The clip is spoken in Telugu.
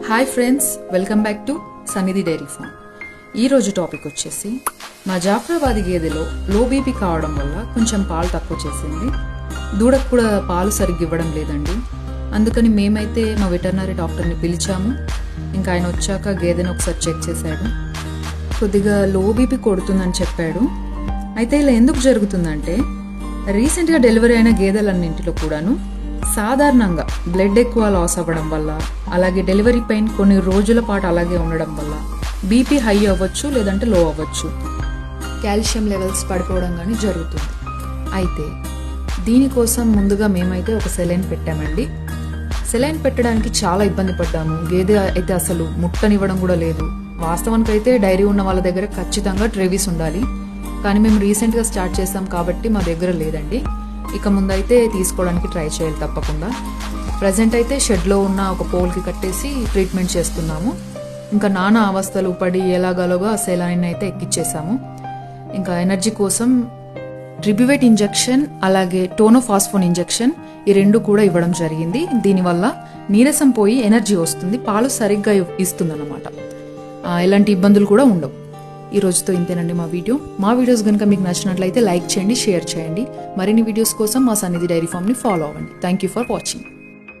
Hi friends, welcome back to సన్నిధి డైరీ ఫార్మ్. ఈరోజు టాపిక్ వచ్చేసి మా జాఫ్రాబాదీ గేదెలో లో బీపీ కావడం వల్ల కొంచెం పాలు తక్కువ చేసింది. దూడకు కూడా పాలు సరిగ్గా ఇవ్వడం లేదండి. అందుకని మేమైతే మా వెటర్నరీ డాక్టర్ని పిలిచాము. ఇంకా ఆయన వచ్చాక గేదెను ఒకసారి చెక్ చేశాడు. కొద్దిగా లో బీపీ కొడుతుందని చెప్పాడు. అయితే ఇలా ఎందుకు జరుగుతుందంటే రీసెంట్గా డెలివరీ అయిన గేదెలన్నింటిలో కూడాను సాధారణంగా బ్లడ్ ఎక్కువ లాస్ అవ్వడం వల్ల, అలాగే డెలివరీ పెయిన్ కొన్ని రోజుల పాటు అలాగే ఉండడం వల్ల బీపీ హై అవ్వచ్చు, లేదంటే లో అవ్వచ్చు, కాల్షియం లెవెల్స్ పడిపోవడం కానీ జరుగుతుంది. అయితే దీనికోసం ముందుగా మేమైతే ఒక సెలైన్ పెట్టామండి. సెలైన్ పెట్టడానికి చాలా ఇబ్బంది పడ్డాము. గేదె అయితే అసలు ముట్టనివ్వడం కూడా లేదు. వాస్తవానికి అయితే డైరీ ఉన్న వాళ్ళ దగ్గర ఖచ్చితంగా ట్రేవీస్ ఉండాలి, కానీ మేము రీసెంట్గా స్టార్ట్ చేసాం కాబట్టి మా దగ్గర లేదండి. ఇక ముందైతే తీసుకోవడానికి ట్రై చేయాలి తప్పకుండా. ప్రజెంట్ అయితే షెడ్లో ఉన్న ఒక పోల్కి కట్టేసి ట్రీట్మెంట్ చేస్తున్నాము. ఇంకా నానా అవస్థలు పడి ఎలాగలోగా సెలైన్ అయితే ఎక్కిచ్చేసాము. ఇంకా ఎనర్జీ కోసం రిబ్యువేట్ ఇంజెక్షన్ అలాగే టోనోఫాస్ఫోన్ ఇంజెక్షన్ ఈ రెండు కూడా ఇవ్వడం జరిగింది. దీనివల్ల నీరసం పోయి ఎనర్జీ వస్తుంది, పాలు సరిగ్గా ఇస్తుందన్నమాట. ఎలాంటి ఇబ్బందులు కూడా ఉండవు. ఈ రోజుతో ఇంతేనండి మా వీడియోస్ కనుక మీకు నచ్చినట్లయితే లైక్ చేయండి, షేర్ చేయండి. మరిన్ని వీడియోస్ కోసం మా సన్నిధి డైరీ ఫార్మ్ని ఫాలో అవ్వండి. Thank you for watching.